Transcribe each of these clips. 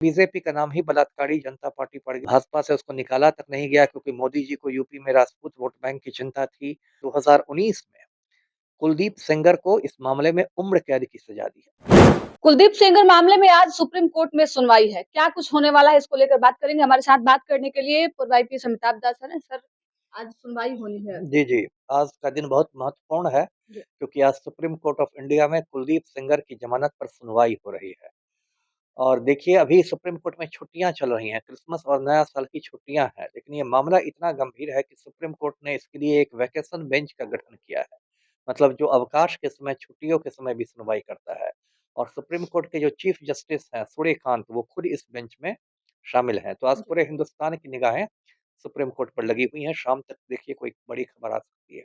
BJP का नाम ही बलात्कारी जनता पार्टी पड़ गया। भाजपा से उसको निकाला तक नहीं गया क्योंकि मोदी जी को यूपी में राजपूत वोट बैंक की चिंता थी। 2019 में कुलदीप सेंगर को इस मामले में उम्र कैद की सजा दी है। कुलदीप सेंगर मामले में आज सुप्रीम कोर्ट में सुनवाई है। क्या कुछ होने वाला है इसको लेकर बात करेंगे। हमारे साथ बात करने के लिए पूर्व आईपीएस अमिताभ दास सर हैं। सर, आज सुनवाई होनी है। जी, जी। आज का दिन बहुत महत्वपूर्ण है जी, क्योंकि आज सुप्रीम कोर्ट ऑफ इंडिया में कुलदीप सेंगर की ज़मानत पर सुनवाई हो रही है। और देखिए अभी सुप्रीम कोर्ट में छुट्टियाँ चल रही हैं, क्रिसमस और नया साल की छुट्टियाँ हैं, लेकिन ये मामला इतना गंभीर है कि सुप्रीम कोर्ट ने इसके लिए एक वैकेशन बेंच का गठन किया है। मतलब जो अवकाश के समय, छुट्टियों के समय भी सुनवाई करता है। और सुप्रीम कोर्ट के जो चीफ जस्टिस हैं सूर्यकांत, वो खुद इस बेंच में शामिल हैं। तो आज जी, पूरे हिंदुस्तान की निगाहें सुप्रीम कोर्ट पर लगी हुई हैं। शाम तक देखिए कोई बड़ी खबर आ सकती है।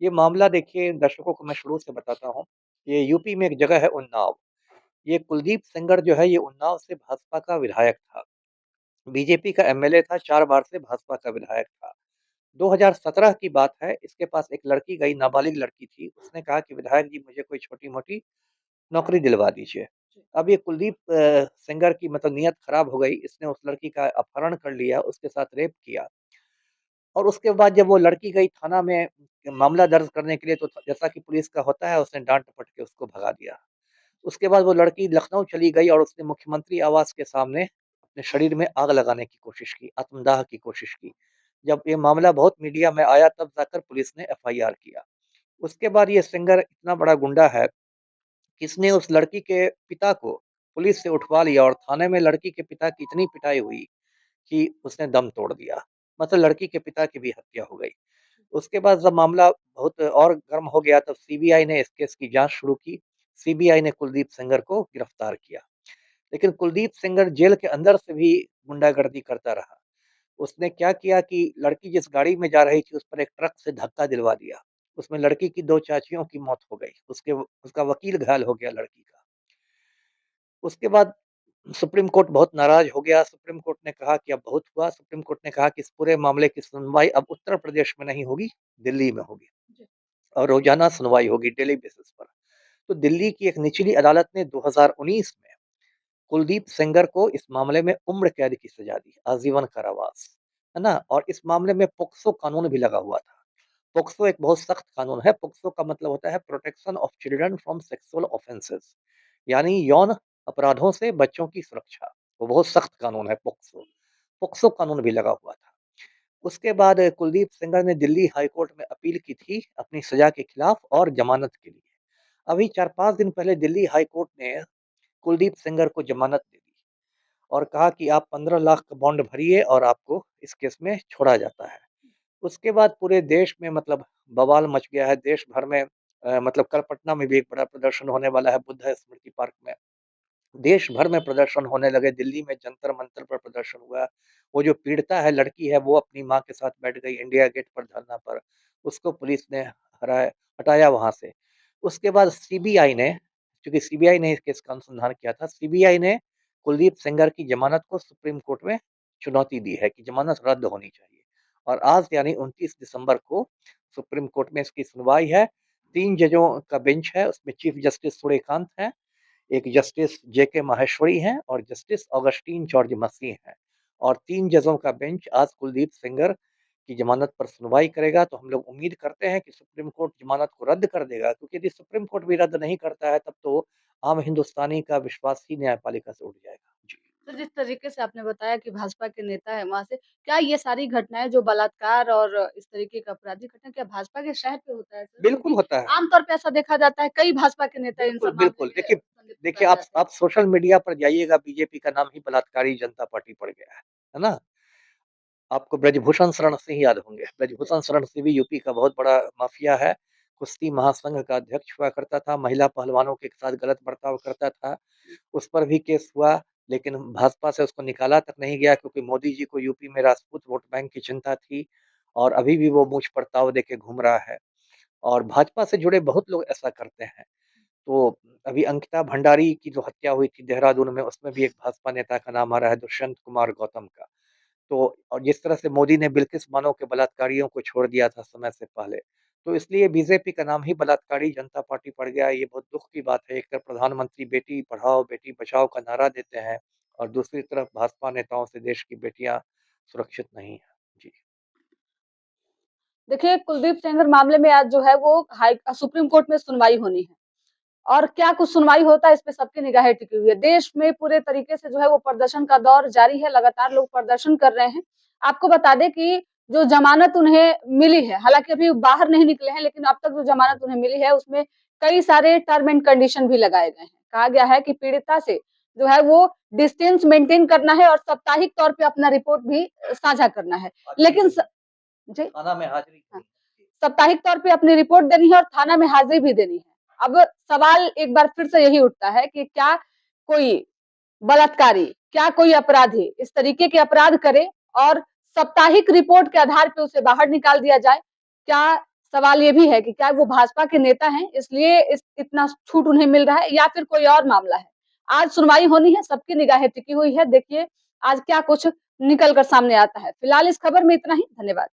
ये मामला देखिए दर्शकों को मैं शुरू से बताता हूँ। ये यूपी में एक जगह है उन्नाव। ये कुलदीप सेंगर जो है ये उन्नाव से भाजपा का विधायक था। बीजेपी का एमएलए था, 4 बार से भाजपा का विधायक था। 2017 की बात है, इसके पास एक लड़की गई, नाबालिग लड़की थी। उसने कहा कि विधायक जी मुझे कोई छोटी-मोटी नौकरी दिलवा दीजिए। जी, अब ये कुलदीप सेंगर की मतलब नीयत खराब हो गई। इसने उस लड़की का अपहरण कर लिया, उसके साथ रेप किया। और उसके बाद जब वो लड़की गई थाना में मामला दर्ज करने के लिए, तो जैसा कि पुलिस का होता है, उसने डाँट-डपट के उसको भगा दिया। उसके बाद वो लड़की लखनऊ चली गई और उसने मुख्यमंत्री आवास के सामने अपने शरीर में आग लगाने की कोशिश की, आत्मदाह की कोशिश की। जब ये मामला बहुत मीडिया में आया तब जाकर पुलिस ने एफआईआर किया। उसके बाद ये सिंगर इतना बड़ा गुंडा है कि इसने उस लड़की के पिता को पुलिस से उठवा लिया और थाने में लड़की के पिता की इतनी पिटाई हुई कि उसने दम तोड़ दिया। मतलब लड़की के पिता की भी हत्या हो गई। उसके बाद जब मामला बहुत और गर्म हो गया तब सीबीआई ने इस केस की जाँच शुरू की। सीबीआई ने कुलदीप सेंगर को गिरफ्तार किया। लेकिन कुलदीप सेंगर जेल के अंदर से भी गुंडागर्दी करता रहा। उसने क्या किया कि लड़की जिस गाड़ी में जा रही थी, उस पर एक ट्रक से धक्का दिलवा दिया। उसमें लड़की की 2 चाचियों की मौत हो गई। उसका वकील घायल हो गया लड़की का। उसके बाद सुप्रीम कोर्ट बहुत नाराज़ हो गया। सुप्रीम कोर्ट ने कहा कि अब बहुत हुआ। सुप्रीम कोर्ट ने कहा कि इस पूरे मामले की सुनवाई अब उत्तर प्रदेश में नहीं होगी, दिल्ली में होगी। जी, और रोज़ाना सुनवाई होगी डेली बेसिस पर। तो दिल्ली की एक निचली अदालत ने 2019 में कुलदीप सेंगर को इस मामले में उम्र कैद की सजा दी, आजीवन कारावास, है ना? और इस मामले में पोक्सो कानून भी लगा हुआ था। पोक्सो एक बहुत सख्त कानून है। पोक्सो का मतलब होता है protection of children from sexual offences, यानी यौन अपराधों से बच्चों की सुरक्षा। वो बहुत सख्त कानून है पोक्सो। पोक्सो कानून भी लगा हुआ था। उसके बाद कुलदीप सेंगर ने दिल्ली हाई कोर्ट में अपील की थी अपनी सजा के खिलाफ और जमानत के लिए। अभी 4-5 दिन पहले दिल्ली हाई कोर्ट ने कुलदीप सेंगर को जमानत दे दी और कहा कि आप 15 लाख का बॉन्ड भरिए और आपको इस केस में छोड़ा जाता है। उसके बाद पूरे देश में मतलब बवाल मच गया है, देश भर में मतलब कल पटना में भी एक बड़ा प्रदर्शन होने वाला है बुद्ध स्मृति पार्क में। देश भर में प्रदर्शन होने लगे, दिल्ली में जंतर-मंतर पर प्रदर्शन हुआ। वो जो पीड़िता है, लड़की है, वो अपनी माँ के साथ बैठ गई इंडिया गेट पर धरना पर, उसको पुलिस ने हटाया वहाँ से। उसके बाद सीबीआई ने, चूँकि सीबीआई ने इस केस का अनुसंधान किया था, सीबीआई ने कुलदीप सेंगर की ज़मानत को सुप्रीम कोर्ट में चुनौती दी है कि ज़मानत रद्द होनी चाहिए। और आज यानी 29 दिसंबर को सुप्रीम कोर्ट में इसकी सुनवाई है। 3 जजों का बेंच है, उसमें चीफ जस्टिस सूर्यकांत हैं, एक जस्टिस जेके माहेश्वरी हैं और जस्टिस ऑगस्टीन जॉर्ज मसीह हैं। और 3 जजों का बेंच आज कुलदीप सेंगर की ज़मानत पर सुनवाई करेगा। तो हम लोग उम्मीद करते हैं कि सुप्रीम कोर्ट ज़मानत को रद्द कर देगा, क्योंकि यदि सुप्रीम कोर्ट भी रद्द नहीं करता है तब तो आम हिंदुस्तानी का विश्वास ही न्यायपालिका से उठ जाएगा। जी। तो जिस तरीके से आपने बताया कि भाजपा के नेता हैं वहाँ से, क्या ये सारी घटनाएँ जो बलात्कार और इस तरीके का आपराधिक घटना क्या भाजपा के शहर पे होता है सर? बिल्कुल क्योंकि होता है। आम तौर पे ऐसा देखा जाता है कई भाजपा के नेता इन बिल्कुल, सब मामले बिल्कुल। में देखिए संलिप्त देखिए पाए जाते हैं। आप सोशल मीडिया पर जाइएगा, बीजेपी का नाम ही बलात्कारी जनता पार्टी पड़ गया है ना? आपको ब्रजभूषण शरण सिंह याद होंगे। जी, ब्रजभूषण शरण सिंह भी यूपी का बहुत बड़ा माफिया है। कुश्ती महासंघ का अध्यक्ष हुआ करता था, महिला पहलवानों के साथ गलत बर्ताव करता था। उस पर भी केस हुआ, लेकिन भाजपा से उसको निकाला तक नहीं गया क्योंकि मोदी जी को यूपी में राजपूत वोट बैंक की चिंता थी और अभी भी वो मूछ पर ताव देके घूम रहा है। और भाजपा से जुड़े बहुत लोग ऐसा करते हैं। तो अभी अंकिता भंडारी की जो हत्या हुई थी देहरादून में, उसमें भी एक भाजपा नेता का नाम आ रहा है, दुष्यंत कुमार गौतम का। तो और जिस तरह से मोदी ने बिल्किस बानो के बलात्कारियों को छोड़ दिया था समय से पहले, तो इसलिए बीजेपी का नाम ही बलात्कारी जनता पार्टी पड़ गया। ये बहुत दुःख की बात है। एक तरफ प्रधानमंत्री बेटी पढ़ाओ, बेटी बचाओ का नारा देते हैं और दूसरी तरफ भाजपा नेताओं से देश की बेटियां सुरक्षित नहीं हैं। जी। देखिए, कुलदीप सेंगर मामले में आज जो है वो सुप्रीम कोर्ट में सुनवाई होनी है। और क्या कुछ सुनवाई होता है इस पे सबकी निगाहें टिकी हुई है। देश में पूरे तरीके से जो है वो प्रदर्शन का दौर जारी है, लगातार लोग प्रदर्शन कर रहे हैं। आपको बता दें कि जो ज़मानत उन्हें मिली है, हालाँकि अभी बाहर नहीं निकले हैं, लेकिन अब तक जो ज़मानत उन्हें मिली है उसमें कई सारे टर्म एंड कंडीशन भी लगाए गए हैं। कहा गया है कि पीड़िता से जो है वो डिस्टेंस मेंटेन करना है और साप्ताहिक तौर पे अपना रिपोर्ट भी साझा करना है। लेकिन जी। थाना में हाजिरी हाँ। करनी है। साप्ताहिक तौर पे अपनी रिपोर्ट देनी है और थाना में हाजिरी भी देनी है। अब सवाल एक बार फिर से यही उठता है कि क्या कोई बलात्कारी, क्या कोई अपराधी इस तरीके के अपराध करे और साप्ताहिक रिपोर्ट के आधार पे उसे बाहर निकाल दिया जाए? क्या सवाल ये भी है कि क्या वो भाजपा के नेता हैं इसलिए इस इतना छूट उन्हें मिल रहा है या फिर कोई और मामला है? आज सुनवाई होनी है, सबकी निगाहें टिकी हुई है। देखिए आज क्या कुछ निकल कर सामने आता है। फिलहाल इस खबर में इतना ही। धन्यवाद।